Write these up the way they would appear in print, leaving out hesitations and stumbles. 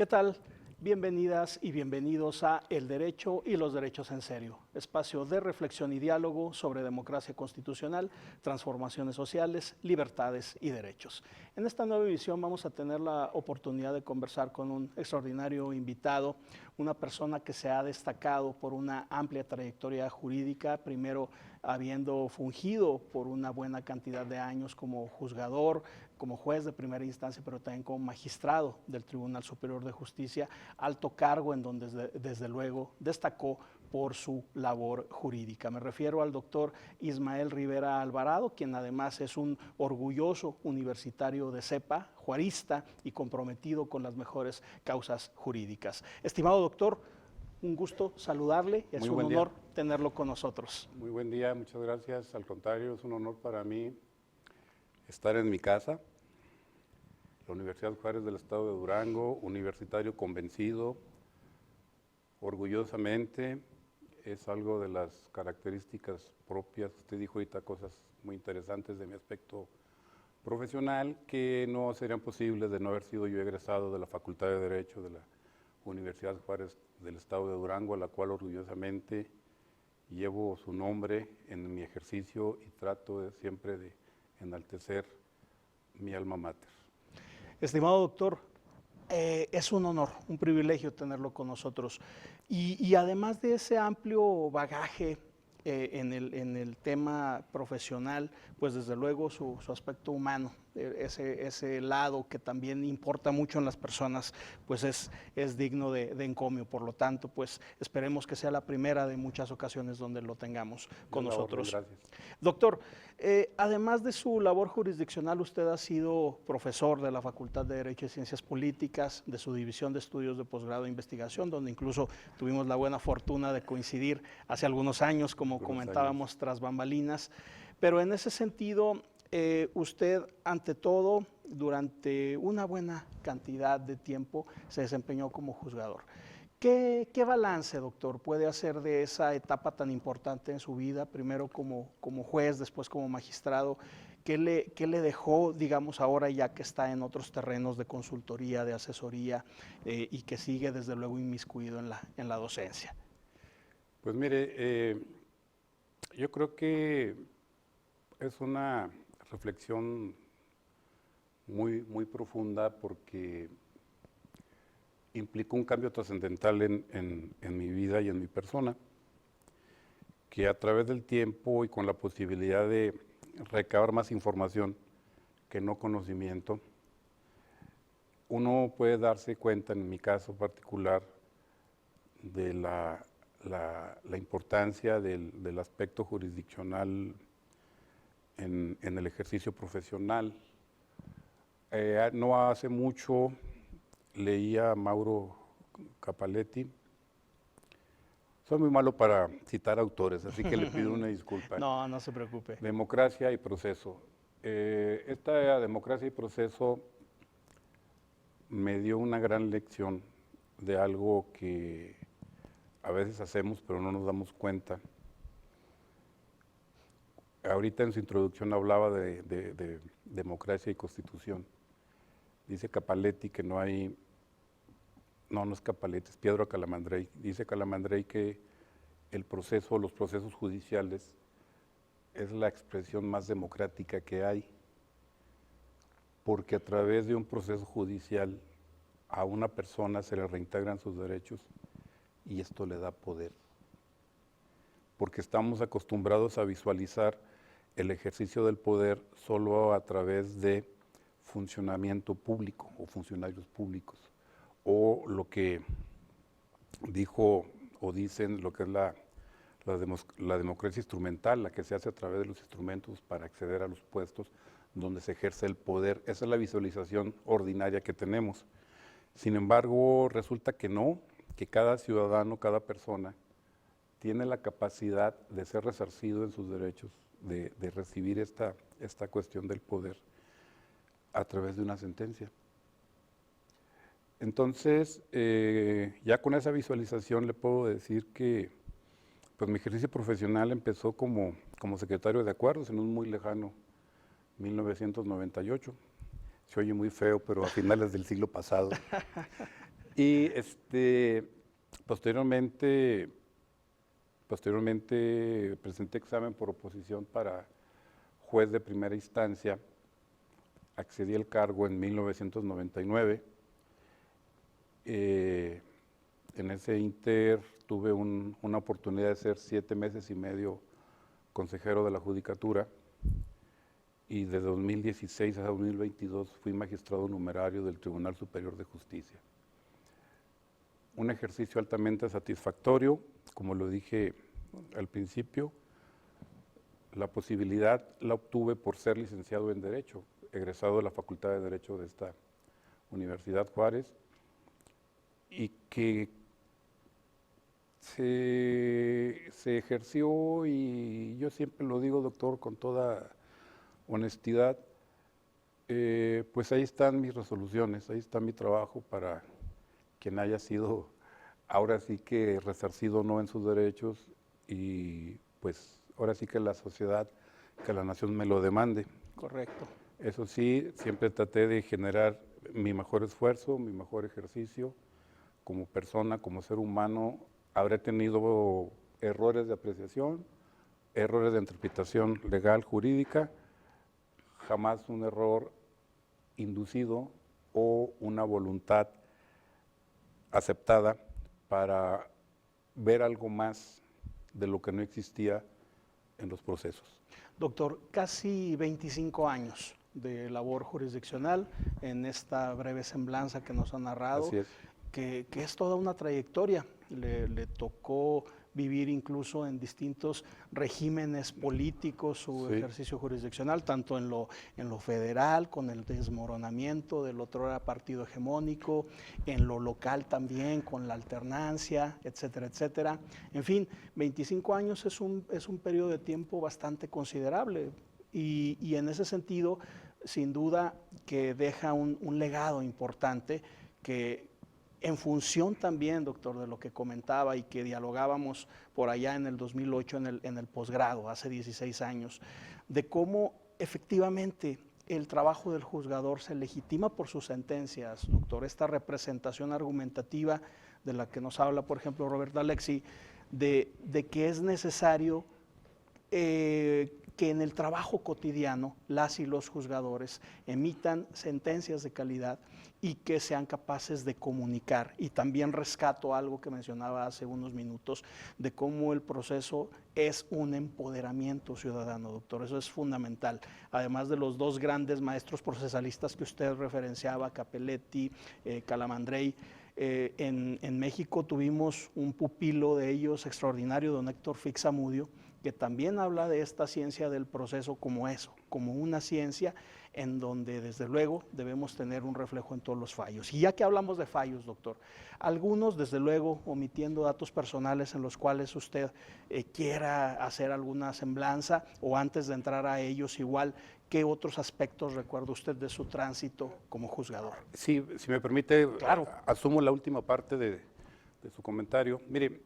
¿Qué tal? Bienvenidas y bienvenidos a El Derecho y los Derechos en Serio, espacio de reflexión y diálogo sobre democracia constitucional, transformaciones sociales, libertades y derechos. En esta nueva edición vamos a tener la oportunidad de conversar con un extraordinario invitado, una persona que se ha destacado por una amplia trayectoria jurídica, primero habiendo fungido por una buena cantidad de años como juzgador, como juez de primera instancia, pero también como magistrado del Tribunal Superior de Justicia, alto cargo en donde desde luego destacó por su labor jurídica. Me refiero al doctor Ismael Rivera Alvarado, quien además es un orgulloso universitario de cepa, juarista y comprometido con las mejores causas jurídicas. Estimado doctor, un gusto saludarle, es un honor tenerlo con nosotros. Muy buen día, muchas gracias. Al contrario, es un honor para mí estar en mi casa, la Universidad Juárez del Estado de Durango, universitario convencido, orgullosamente. Es algo de las características propias. Usted dijo ahorita cosas muy interesantes de mi aspecto profesional que no serían posibles de no haber sido yo egresado de la Facultad de Derecho de la Universidad Juárez del Estado de Durango, a la cual orgullosamente llevo su nombre en mi ejercicio y trato siempre de enaltecer mi alma mater. Estimado doctor, es un honor, un privilegio tenerlo con nosotros. Y además de ese amplio bagaje en el tema profesional, pues desde luego su aspecto humano, ese lado que también importa mucho en las personas, pues es digno de encomio. Por lo tanto, pues esperemos que sea la primera de muchas ocasiones donde lo tengamos con nosotros. Gracias. Doctor, además de su labor jurisdiccional, usted ha sido profesor de la Facultad de Derecho y Ciencias Políticas, de su División de Estudios de Posgrado e Investigación, donde incluso tuvimos la buena fortuna de coincidir hace algunos años, como comentábamos, tras bambalinas. Pero en ese sentido, usted, ante todo, durante una buena cantidad de tiempo, se desempeñó como juzgador. ¿Qué balance, doctor, puede hacer de esa etapa tan importante en su vida, primero como juez, después como magistrado? ¿Qué le dejó, digamos, ahora ya que está en otros terrenos de consultoría, de asesoría y que sigue desde luego inmiscuido en la docencia? Pues mire, yo creo que es una reflexión muy profunda porque implicó un cambio trascendental en mi vida y en mi persona, que a través del tiempo y con la posibilidad de recabar más información que no conocimiento, uno puede darse cuenta, en mi caso particular, de la importancia del aspecto jurisdiccional en el ejercicio profesional. No hace mucho leía a Mauro Capaletti. Soy muy malo para citar autores, así que le pido una disculpa. No, no se preocupe. Democracia y proceso. Esta democracia y proceso me dio una gran lección de algo que a veces hacemos pero no nos damos cuenta. Ahorita en su introducción hablaba de democracia y constitución. Dice Capaletti que no hay, no es Capaletti, es Piedro Calamandrei. Dice Calamandrei que el proceso, los procesos judiciales es la expresión más democrática que hay, porque a través de un proceso judicial a una persona se le reintegran sus derechos y esto le da poder. Porque estamos acostumbrados a visualizar el ejercicio del poder solo a través de funcionamiento público o funcionarios públicos, o lo que dijo o dicen lo que es la democracia instrumental, la que se hace a través de los instrumentos para acceder a los puestos donde se ejerce el poder. Esa es la visualización ordinaria que tenemos. Sin embargo, resulta que no, que cada ciudadano, cada persona tiene la capacidad de ser resarcido en sus derechos, de recibir esta cuestión del poder a través de una sentencia. Entonces, ya con esa visualización le puedo decir que pues, mi ejercicio profesional empezó como secretario de acuerdos en un muy lejano 1998. Se oye muy feo, pero a finales del siglo pasado. Y posteriormente presenté examen por oposición para juez de primera instancia, accedí al cargo en 1999. En ese inter tuve una oportunidad de ser 7 meses y medio consejero de la Judicatura y de 2016 a 2022 fui magistrado numerario del Tribunal Superior de Justicia. Un ejercicio altamente satisfactorio, como lo dije al principio. La posibilidad la obtuve por ser licenciado en Derecho, egresado de la Facultad de Derecho de esta Universidad Juárez, y que se ejerció, y yo siempre lo digo, doctor, con toda honestidad, pues ahí están mis resoluciones, ahí está mi trabajo para quien haya sido ahora sí que resarcido no en sus derechos, y pues ahora sí que la sociedad, que la nación me lo demande. Correcto. Eso sí, siempre traté de generar mi mejor esfuerzo, mi mejor ejercicio como persona, como ser humano. Habré tenido errores de apreciación, errores de interpretación legal, jurídica, jamás un error inducido o una voluntad aceptada para ver algo más de lo que no existía en los procesos. Doctor, casi 25 años de labor jurisdiccional en esta breve semblanza que nos ha narrado, Así es. que es toda una trayectoria. Le tocó vivir incluso en distintos regímenes políticos su Sí. ejercicio jurisdiccional, tanto en lo federal, con el desmoronamiento del otrora partido hegemónico, en lo local también, con la alternancia, etcétera, etcétera. En fin, 25 años es un periodo de tiempo bastante considerable y en ese sentido, sin duda que deja un legado importante que, en función también, doctor, de lo que comentaba y que dialogábamos por allá en el 2008 en el posgrado, hace 16 años, de cómo efectivamente el trabajo del juzgador se legitima por sus sentencias, doctor. Esta representación argumentativa de la que nos habla, por ejemplo, Robert Alexi, de que es necesario que en el trabajo cotidiano las y los juzgadores emitan sentencias de calidad y que sean capaces de comunicar. Y también rescato algo que mencionaba hace unos minutos de cómo el proceso es un empoderamiento ciudadano, doctor. Eso es fundamental. Además de los dos grandes maestros procesalistas que usted referenciaba, Capelletti, Calamandrei, en México tuvimos un pupilo de ellos extraordinario, don Héctor Fixamudio, que también habla de esta ciencia del proceso como eso, como una ciencia en donde desde luego debemos tener un reflejo en todos los fallos. Y ya que hablamos de fallos, doctor, algunos desde luego omitiendo datos personales en los cuales usted quiera hacer alguna semblanza, o antes de entrar a ellos igual, ¿qué otros aspectos recuerda usted de su tránsito como juzgador? Sí, si me permite, Claro. asumo la última parte de su comentario. Mire,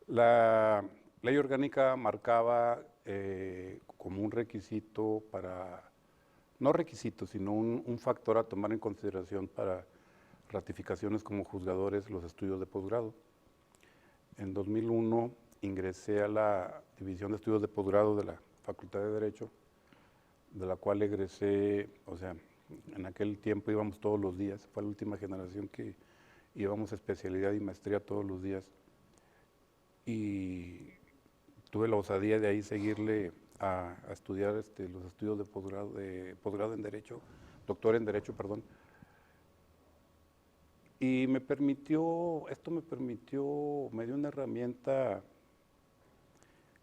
la ley orgánica marcaba como un requisito para, no requisito, sino un factor a tomar en consideración para ratificaciones como juzgadores, los estudios de posgrado. En 2001 ingresé a la División de Estudios de Posgrado de la Facultad de Derecho, de la cual egresé, o sea, en aquel tiempo íbamos todos los días, fue la última generación que íbamos a especialidad y maestría todos los días. Y tuve la osadía de ahí seguirle a estudiar los estudios de posgrado en Derecho, doctor en Derecho, perdón. Y me dio una herramienta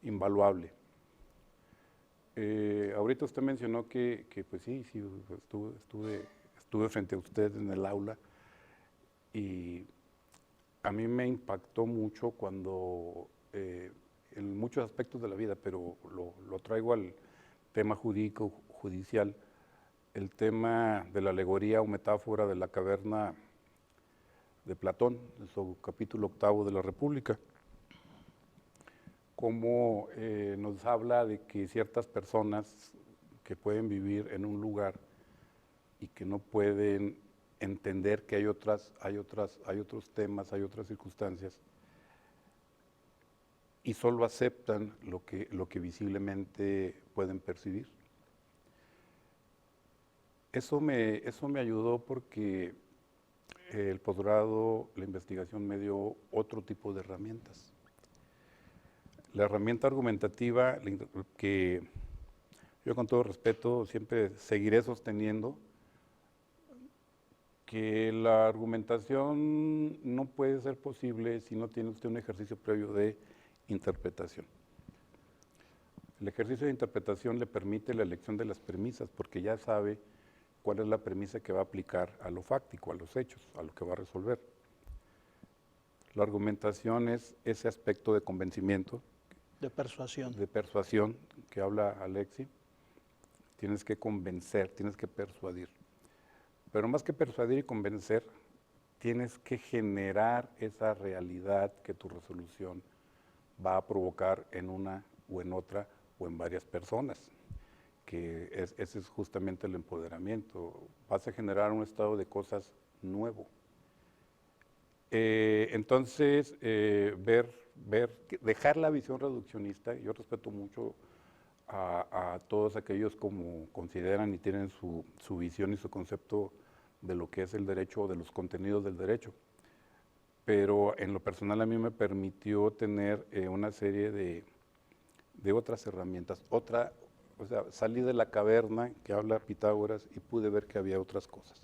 invaluable. Ahorita usted mencionó que pues sí, estuve frente a usted en el aula, y a mí me impactó mucho cuando, en muchos aspectos de la vida, pero lo traigo al tema jurídico, judicial, el tema de la alegoría o metáfora de la caverna de Platón, en su capítulo 8 de la República, cómo nos habla de que ciertas personas que pueden vivir en un lugar y que no pueden entender que hay otros temas, hay otras circunstancias, y solo aceptan lo que visiblemente pueden percibir. Eso me ayudó porque el posgrado, la investigación me dio otro tipo de herramientas. La herramienta argumentativa que yo con todo respeto siempre seguiré sosteniendo, que la argumentación no puede ser posible si no tiene usted un ejercicio previo de interpretación. El ejercicio de interpretación le permite la elección de las premisas porque ya sabe cuál es la premisa que va a aplicar a lo fáctico, a los hechos, a lo que va a resolver. La argumentación es ese aspecto de convencimiento, de persuasión. De persuasión que habla Alexi. Tienes que convencer, tienes que persuadir. Pero más que persuadir y convencer, tienes que generar esa realidad que tu resolución va a provocar en una o en otra o en varias personas, que ese es justamente el empoderamiento. Vas a generar un estado de cosas nuevo. Entonces, dejar la visión reduccionista. Yo respeto mucho a todos aquellos como consideran y tienen su visión y su concepto de lo que es el derecho o de los contenidos del derecho. Pero en lo personal a mí me permitió tener una serie de otras herramientas. O sea, salí de la caverna que habla Pitágoras y pude ver que había otras cosas.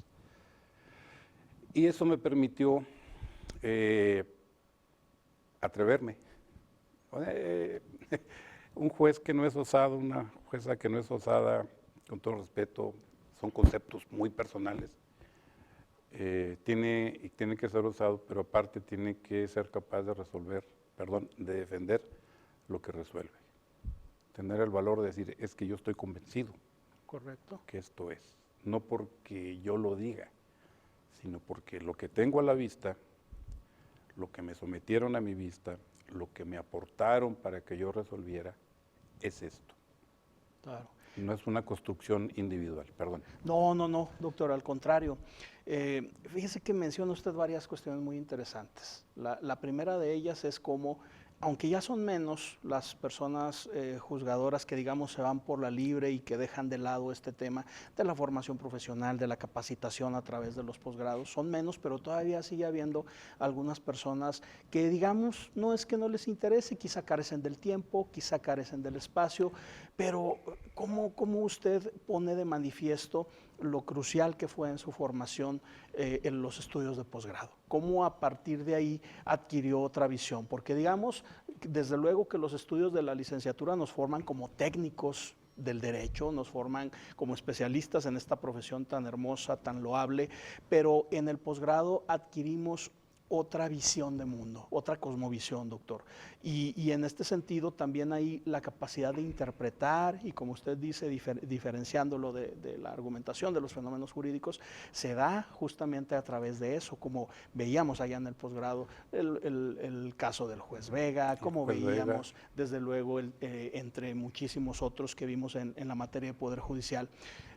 Y eso me permitió atreverme. Un juez que no es osado, una jueza que no es osada, con todo respeto, son conceptos muy personales. Tiene que ser osado, pero aparte tiene que ser capaz de de defender lo que resuelve. Tener el valor de decir, es que yo estoy convencido. Correcto. Que esto es. No porque yo lo diga, sino porque lo que tengo a la vista, lo que me sometieron a mi vista, lo que me aportaron para que yo resolviera, es esto. Claro. No es una construcción individual, perdón. No, doctor, al contrario. Fíjese que menciona usted varias cuestiones muy interesantes. La primera de ellas es cómo, aunque ya son menos las personas juzgadoras que digamos se van por la libre y que dejan de lado este tema de la formación profesional, de la capacitación a través de los posgrados, son menos, pero todavía sigue habiendo algunas personas que digamos no es que no les interese, quizá carecen del tiempo, quizá carecen del espacio, pero ¿cómo usted pone de manifiesto lo crucial que fue en su formación en los estudios de posgrado? ¿Cómo a partir de ahí adquirió otra visión? Porque digamos, desde luego que los estudios de la licenciatura nos forman como técnicos del derecho, nos forman como especialistas en esta profesión tan hermosa, tan loable, pero en el posgrado adquirimos otra visión de mundo, otra cosmovisión, doctor. Y en este sentido también hay la capacidad de interpretar y, como usted dice, diferenciándolo de la argumentación de los fenómenos jurídicos, se da justamente a través de eso, como veíamos allá en el posgrado el caso del juez Vega, como veíamos desde luego entre muchísimos otros que vimos en la materia de Poder Judicial,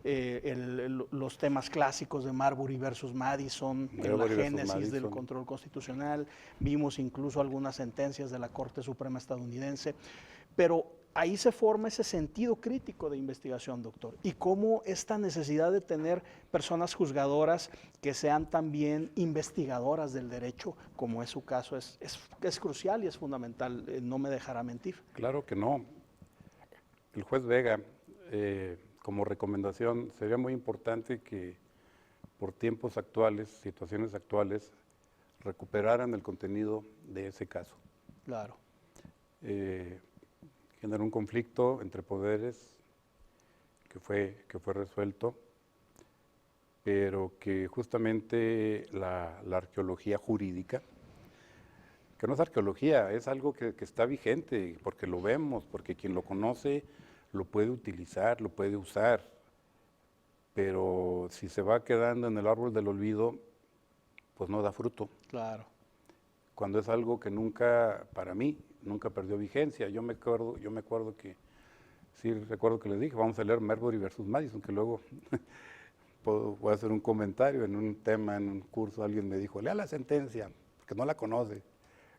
los temas clásicos de Marbury versus Madison, en la génesis del control constitucional, vimos incluso algunas sentencias de la Corte Suprema estadounidense, pero ahí se forma ese sentido crítico de investigación, doctor, y cómo esta necesidad de tener personas juzgadoras que sean también investigadoras del derecho, como es su caso, es crucial y es fundamental, no me dejará mentir. Claro que no. El juez Vega, como recomendación, sería muy importante que por tiempos actuales, situaciones actuales, recuperaran el contenido de ese caso. Claro. Generó un conflicto entre poderes que fue resuelto, pero que justamente la arqueología jurídica, que no es arqueología, es algo que está vigente, porque lo vemos, porque quien lo conoce lo puede utilizar, lo puede usar, pero si se va quedando en el árbol del olvido, pues no da fruto. Claro. Cuando es algo que nunca, para mí, nunca perdió vigencia. Yo me acuerdo que, sí recuerdo que les dije, vamos a leer Marbury versus Madison, que luego voy a hacer un comentario en un tema, en un curso, alguien me dijo, lea la sentencia, porque no la conoce.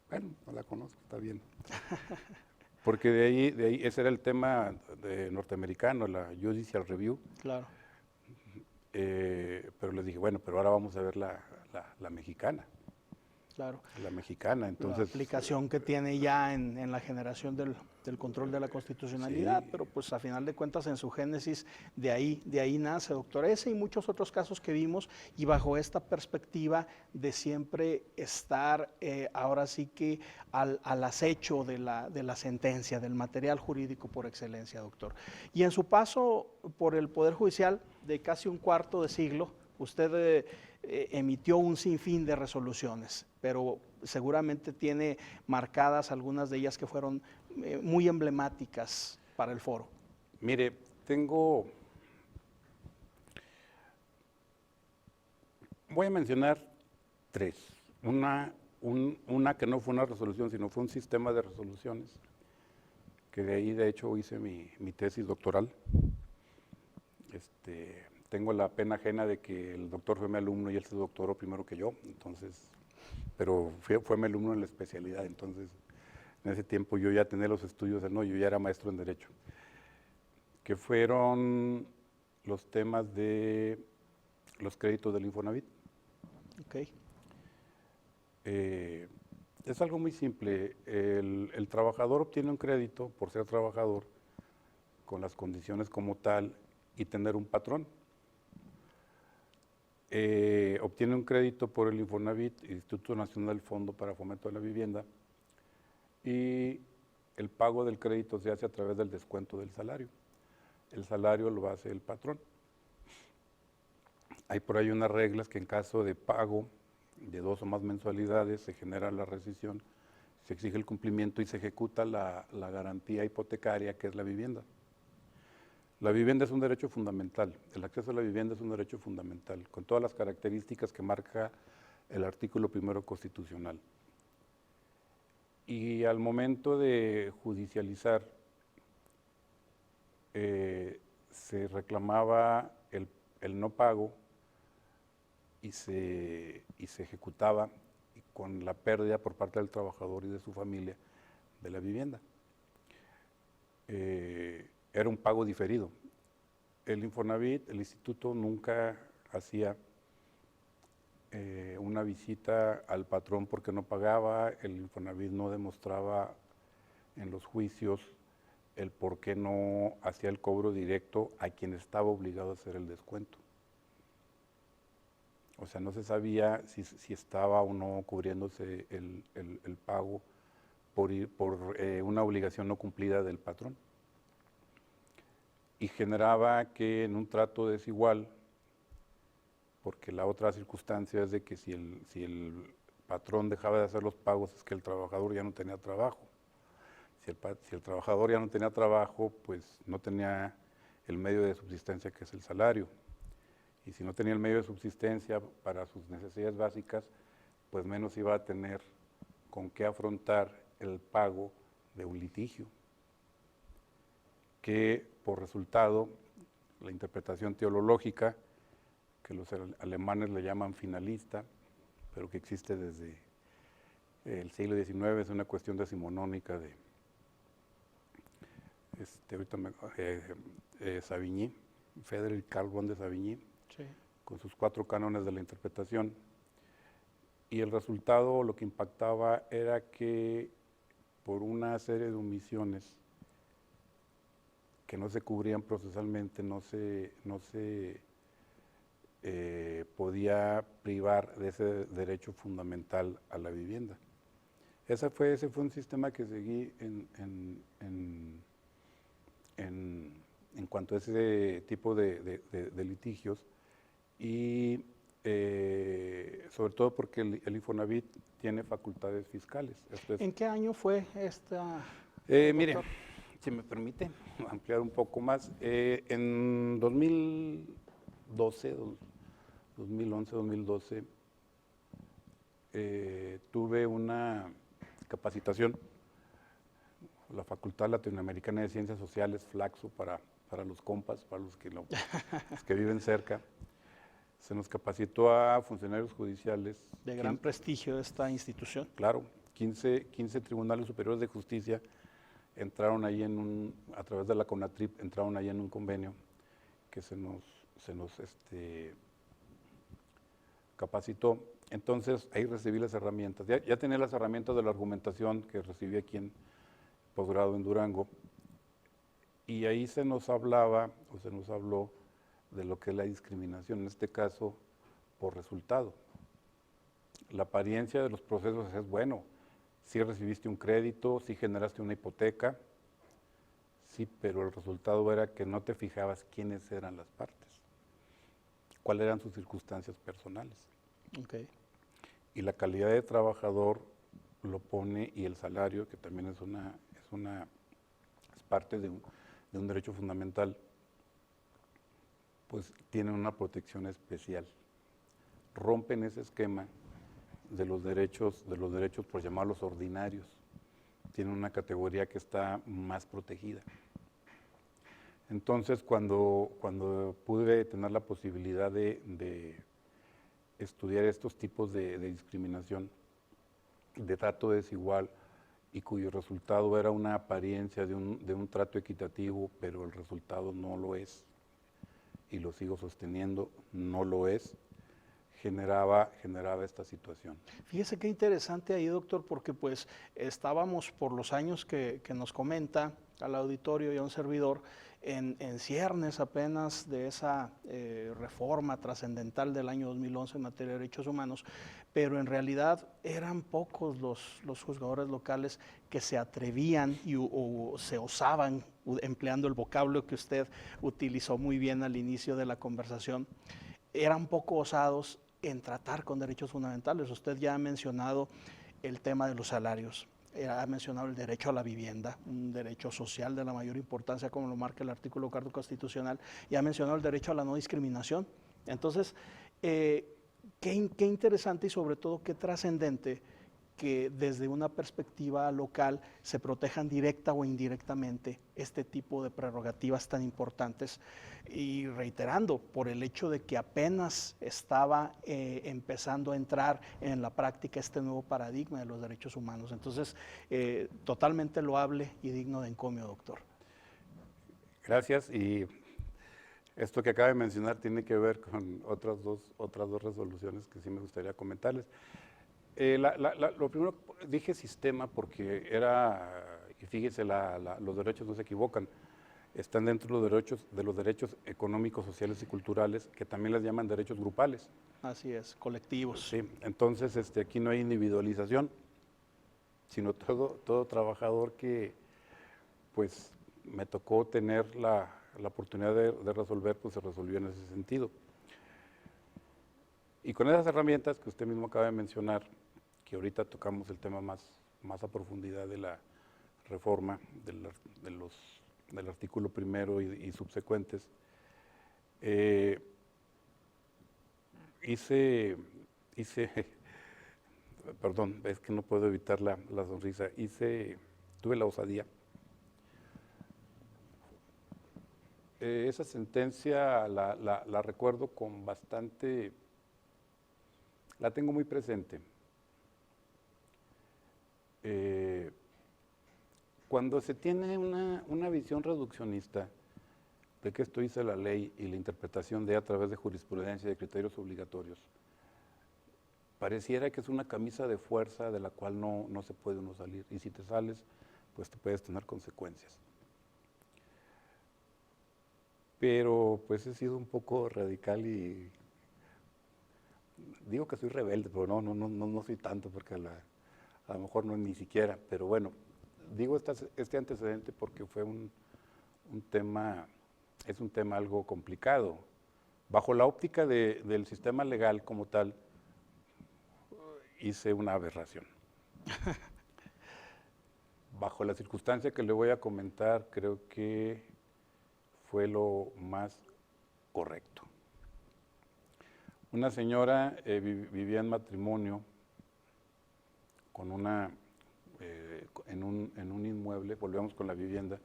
Bueno, no la conozco, está bien. Porque de ahí, ese era el tema norteamericano, la Judicial Review. Claro. Pero les dije, bueno, pero ahora vamos a ver la mexicana. Claro. La mexicana, entonces... La aplicación que tiene ya en la generación del control de la constitucionalidad, Sí. pero pues a final de cuentas en su génesis de ahí nace, doctor. Ese y muchos otros casos que vimos, y bajo esta perspectiva de siempre estar ahora sí que al acecho de la sentencia, del material jurídico por excelencia, doctor. Y en su paso por el Poder Judicial de casi un cuarto de siglo, usted emitió un sinfín de resoluciones, pero seguramente tiene marcadas algunas de ellas que fueron muy emblemáticas para el foro. Mire, voy a mencionar tres. Una que no fue una resolución, sino fue un sistema de resoluciones, que de ahí de hecho hice mi tesis doctoral. Tengo la pena ajena de que el doctor fue mi alumno y él se doctoró primero que yo, entonces, pero fue mi alumno en la especialidad, entonces en ese tiempo yo ya tenía los estudios, no, yo ya era maestro en Derecho, que fueron los temas de los créditos del Infonavit. Okay. Es algo muy simple, el trabajador obtiene un crédito por ser trabajador con las condiciones como tal y tener un patrón. Obtiene un crédito por el Infonavit, Instituto Nacional del Fondo para Fomento de la Vivienda, y el pago del crédito se hace a través del descuento del salario. El salario lo hace el patrón. Hay por ahí unas reglas que en caso de pago de 2 o más mensualidades se genera la rescisión, se exige el cumplimiento y se ejecuta la garantía hipotecaria, que es la vivienda. La vivienda es un derecho fundamental, el acceso a la vivienda es un derecho fundamental, con todas las características que marca el artículo 1 constitucional. Y al momento de judicializar, se reclamaba el no pago y se ejecutaba con la pérdida por parte del trabajador y de su familia de la vivienda. Era un pago diferido. El Infonavit, el instituto, nunca hacía una visita al patrón porque no pagaba, el Infonavit no demostraba en los juicios el por qué no hacía el cobro directo a quien estaba obligado a hacer el descuento. O sea, no se sabía si estaba o no cubriéndose el pago por una obligación no cumplida del patrón. Y generaba que en un trato desigual, porque la otra circunstancia es de que si el patrón dejaba de hacer los pagos es que el trabajador ya no tenía trabajo. Si el trabajador ya no tenía trabajo, pues no tenía el medio de subsistencia, que es el salario. Y si no tenía el medio de subsistencia para sus necesidades básicas, pues menos iba a tener con qué afrontar el pago de un litigio, que por resultado, la interpretación teológica, que los alemanes le llaman finalista, pero que existe desde el siglo XIX, es una cuestión decimonónica de Savigny, Frédéric Carl von de Savigny, Sí. con sus 4 cánones de la interpretación. Y el resultado, lo que impactaba era que por una serie de omisiones que no se cubrían procesalmente, no se podía privar de ese derecho fundamental a la vivienda. Ese fue un sistema que seguí en cuanto a ese tipo de litigios, y sobre todo porque el Infonavit tiene facultades fiscales. ¿En qué año fue esta? Mire, si me permite ampliar un poco más, en 2012, 2011, 2012, tuve una capacitación, la Facultad Latinoamericana de Ciencias Sociales, FLACSO, para los compas, para los que viven cerca. Se nos capacitó a funcionarios judiciales. De gran prestigio esta institución. Claro, 15 tribunales superiores de justicia entraron ahí a través de la CONATRIP, entraron ahí en un convenio que se nos capacitó. Entonces ahí recibí las herramientas. Ya tenía las herramientas de la argumentación que recibí aquí en posgrado en Durango. Y ahí se nos hablaba, o se nos habló, de lo que es la discriminación, en este caso, por resultado. La apariencia de los procesos es, bueno, sí recibiste un crédito, sí generaste una hipoteca, sí, pero el resultado era que no te fijabas quiénes eran las partes, cuáles eran sus circunstancias personales. Okay. Y la calidad de trabajador lo pone, y el salario, que también es parte de un derecho fundamental, pues tienen una protección especial. Rompen ese esquema de los derechos, por llamarlos ordinarios. Tienen una categoría que está más protegida. Entonces, cuando pude tener la posibilidad de estudiar estos tipos de discriminación, de trato desigual, y cuyo resultado era una apariencia de un trato equitativo, pero el resultado no lo es, y lo sigo sosteniendo, no lo es, generaba esta situación. Fíjese qué interesante ahí, doctor, porque pues estábamos por los años que nos comenta al auditorio y a un servidor en ciernes apenas de esa reforma trascendental del año 2011 en materia de derechos humanos, pero en realidad eran pocos los juzgadores locales que se atrevían o se osaban, empleando el vocablo que usted utilizó muy bien al inicio de la conversación, eran poco osados en tratar con derechos fundamentales. Usted ya ha mencionado el tema de los salarios, ha mencionado el derecho a la vivienda, un derecho social de la mayor importancia como lo marca el artículo 4 constitucional, y ha mencionado el derecho a la no discriminación. Entonces, qué interesante y sobre todo qué trascendente que desde una perspectiva local se protejan directa o indirectamente este tipo de prerrogativas tan importantes, y reiterando, por el hecho de que apenas estaba empezando a entrar en la práctica este nuevo paradigma de los derechos humanos. Entonces, totalmente loable y digno de encomio, doctor. Gracias, y esto que acaba de mencionar tiene que ver con otras dos resoluciones que sí me gustaría comentarles. Lo primero, dije sistema porque y fíjese, los derechos no se equivocan, están dentro de los derechos económicos, sociales y culturales, que también les llaman derechos grupales. Así es, colectivos. Sí, entonces aquí no hay individualización, sino todo trabajador que pues me tocó tener la oportunidad de resolver, pues se resolvió en ese sentido. Y con esas herramientas que usted mismo acaba de mencionar, que ahorita tocamos el tema más a profundidad de la reforma, del artículo primero y subsecuentes, perdón, es que no puedo evitar la sonrisa, tuve la osadía. Esa sentencia la recuerdo con bastante, la tengo muy presente. Cuando se tiene una visión reduccionista de que esto dice la ley y la interpretación a través de jurisprudencia y de criterios obligatorios, pareciera que es una camisa de fuerza de la cual no se puede uno salir, y si te sales, pues te puedes tener consecuencias. Pero pues he sido un poco radical y digo que soy rebelde, pero no soy tanto, porque a lo mejor no ni siquiera, pero bueno, digo este antecedente porque fue un tema algo complicado. Bajo la óptica del sistema legal como tal, hice una aberración. Bajo la circunstancia que le voy a comentar, creo que fue lo más correcto. Una señora vivía en matrimonio con en un inmueble, volvemos con la vivienda,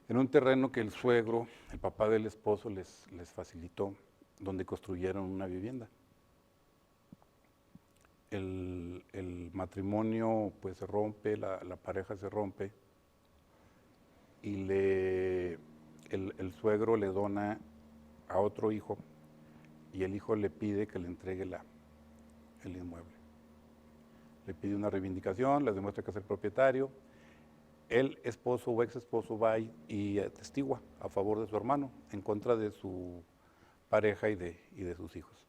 en un terreno que el suegro, el papá del esposo, les facilitó. donde construyeron una vivienda. El matrimonio pues se rompe, la pareja se rompe y el suegro le dona a otro hijo y el hijo le pide que le entregue el inmueble. Le pide una reivindicación, les demuestra que es el propietario. El esposo o ex esposo va y atestigua a favor de su hermano, en contra de su pareja y de sus hijos.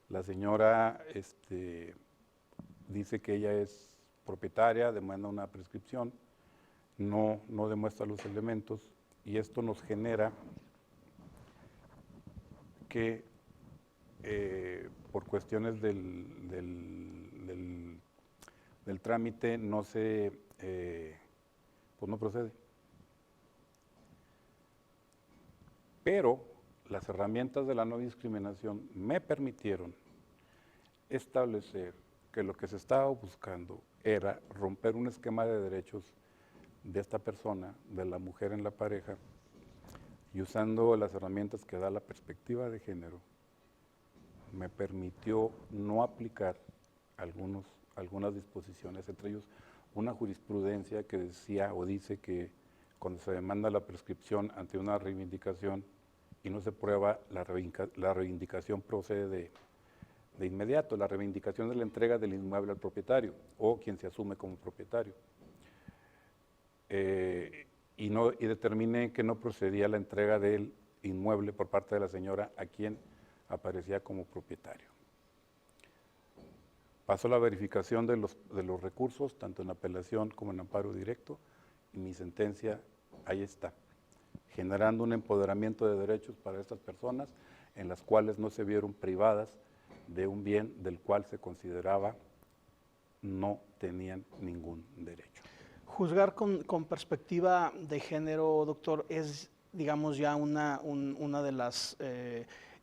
La señora dice que ella es propietaria, demanda una prescripción, no demuestra los elementos y esto nos genera que por cuestiones del trámite no se, pues no procede. Pero las herramientas de la no discriminación me permitieron establecer que lo que se estaba buscando era romper un esquema de derechos de esta persona, de la mujer en la pareja, y usando las herramientas que da la perspectiva de género, me permitió no aplicar algunas disposiciones, entre ellos una jurisprudencia que decía o dice que cuando se demanda la prescripción ante una reivindicación y no se prueba, la reivindicación procede de inmediato. La reivindicación es la entrega del inmueble al propietario o quien se asume como propietario. Y determiné que no procedía la entrega del inmueble por parte de la señora a quien aparecía como propietario. Pasó la verificación de los recursos, tanto en apelación como en amparo directo, y mi sentencia ahí está, generando un empoderamiento de derechos para estas personas en las cuales no se vieron privadas de un bien del cual se consideraba no tenían ningún derecho. Juzgar con perspectiva de género, doctor, es, digamos, ya una de las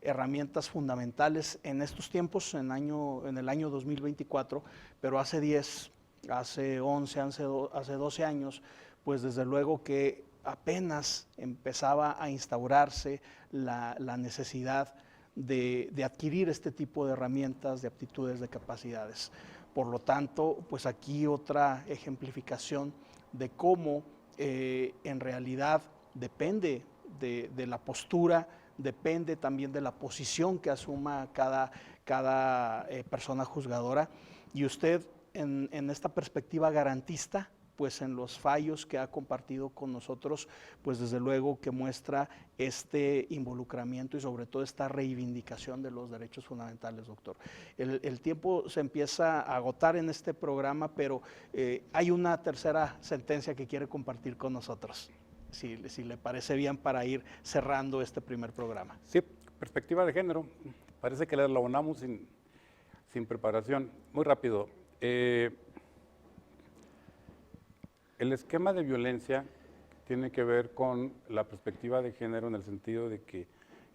herramientas fundamentales en estos tiempos, en el año 2024, pero hace 10, hace 11, hace 12 años, pues desde luego que apenas empezaba a instaurarse la necesidad de adquirir este tipo de herramientas, de aptitudes, de capacidades. Por lo tanto, pues aquí otra ejemplificación de cómo en realidad depende de la postura, depende también de la posición que asuma cada persona juzgadora. Y usted en esta perspectiva garantista, pues en los fallos que ha compartido con nosotros, pues desde luego que muestra este involucramiento y sobre todo esta reivindicación de los derechos fundamentales, doctor. El tiempo se empieza a agotar en este programa, pero hay una tercera sentencia que quiere compartir con nosotros, si le parece bien, para ir cerrando este primer programa. Sí, perspectiva de género, parece que la elaboramos sin preparación. Muy rápido. El esquema de violencia tiene que ver con la perspectiva de género en el sentido de que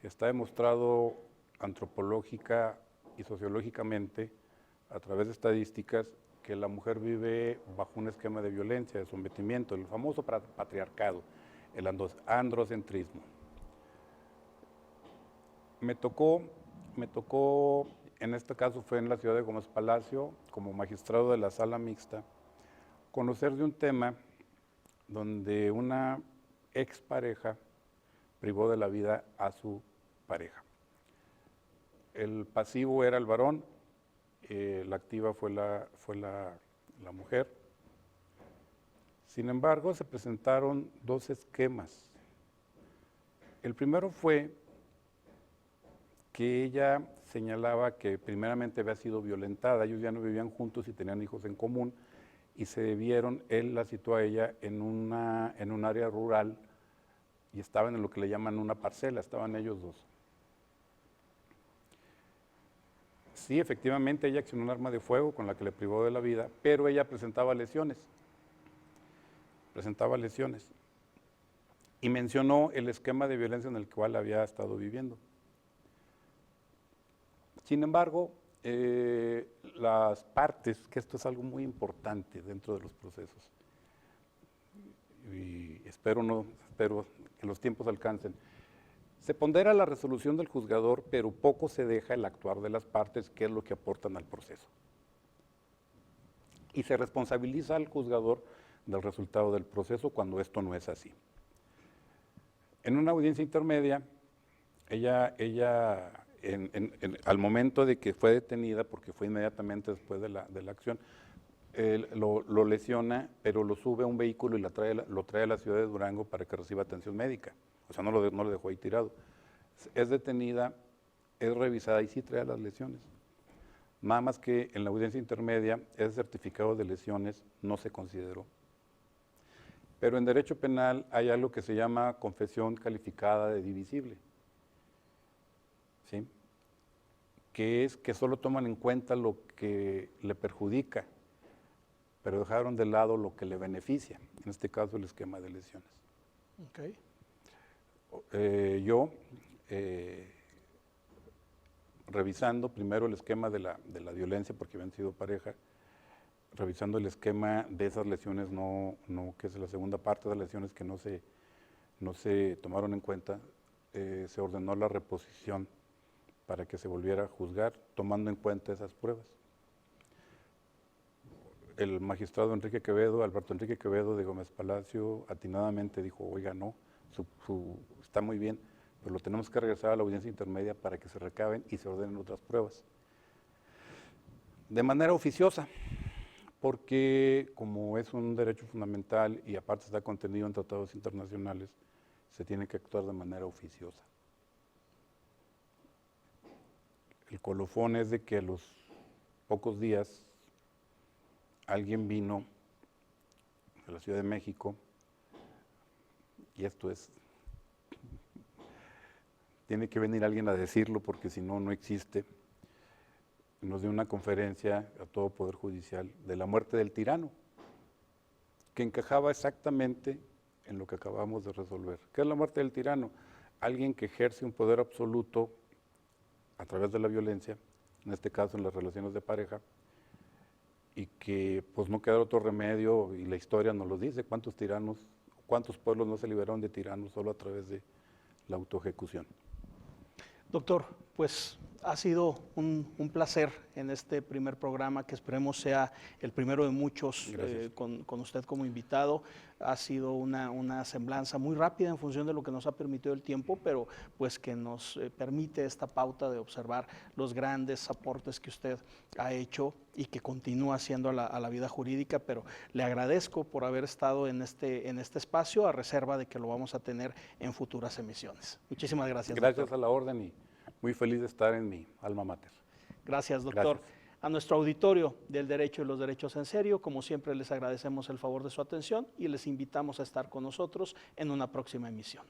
está demostrado antropológica y sociológicamente a través de estadísticas que la mujer vive bajo un esquema de violencia, de sometimiento, el famoso patriarcado, el androcentrismo. Me tocó, en este caso fue en la ciudad de Gómez Palacio, como magistrado de la sala mixta, conocer de un tema donde una expareja privó de la vida a su pareja. El pasivo era el varón, la activa fue la mujer. Sin embargo, se presentaron dos esquemas. El primero fue que ella señalaba que primeramente había sido violentada, ellos ya no vivían juntos y tenían hijos en común, y se vieron, él la situó a ella en un área rural y estaban en lo que le llaman una parcela, estaban ellos dos. Sí, efectivamente ella accionó un arma de fuego con la que le privó de la vida, pero ella presentaba lesiones. Y mencionó el esquema de violencia en el cual había estado viviendo. Sin embargo, las partes, que esto es algo muy importante dentro de los procesos, y espero que los tiempos alcancen, Se pondera la resolución del juzgador, pero poco se deja el actuar de las partes, que es lo que aportan al proceso. Y se responsabiliza al juzgador del resultado del proceso cuando esto no es así. En una audiencia intermedia, ella al momento de que fue detenida, porque fue inmediatamente después de la acción, lo lesiona, pero lo sube a un vehículo y lo trae a la ciudad de Durango para que reciba atención médica. O sea, no lo dejó ahí tirado. Es detenida, es revisada y sí trae las lesiones. Nada más que en la audiencia intermedia, ese certificado de lesiones no se consideró. Pero en derecho penal hay algo que se llama confesión calificada de divisible, ¿sí? Que es que solo toman en cuenta lo que le perjudica, pero dejaron de lado lo que le beneficia, en este caso el esquema de lesiones. Okay. Revisando primero el esquema de la violencia, porque habían sido pareja, revisando el esquema de esas lesiones, que es la segunda parte de las lesiones que no se tomaron en cuenta, se ordenó la reposición para que se volviera a juzgar, tomando en cuenta esas pruebas. El magistrado Alberto Enrique Quevedo de Gómez Palacio, atinadamente dijo, oiga, no, está muy bien, pero lo tenemos que regresar a la audiencia intermedia para que se recaben y se ordenen otras pruebas. De manera oficiosa, porque como es un derecho fundamental y aparte está contenido en tratados internacionales, se tiene que actuar de manera oficiosa. El colofón es de que a los pocos días alguien vino de la Ciudad de México, y esto tiene que venir alguien a decirlo porque si no, no existe, nos dio una conferencia a todo Poder Judicial de la muerte del tirano, que encajaba exactamente en lo que acabamos de resolver. ¿Qué es la muerte del tirano? Alguien que ejerce un poder absoluto a través de la violencia, en este caso en las relaciones de pareja, y que pues no queda otro remedio, y la historia nos lo dice, cuántos pueblos no se liberaron de tiranos solo a través de la autoejecución. Doctor, pues ha sido un placer en este primer programa, que esperemos sea el primero de muchos con usted como invitado. Ha sido una semblanza muy rápida en función de lo que nos ha permitido el tiempo, pero pues que nos permite esta pauta de observar los grandes aportes que usted ha hecho y que continúa haciendo a la vida jurídica, pero le agradezco por haber estado en este espacio, a reserva de que lo vamos a tener en futuras emisiones. Muchísimas gracias. Gracias, doctor. a la orden, y muy feliz de estar en mi alma mater. Gracias, doctor. Gracias. A nuestro auditorio del Derecho y los Derechos en Serio, como siempre, les agradecemos el favor de su atención y les invitamos a estar con nosotros en una próxima emisión.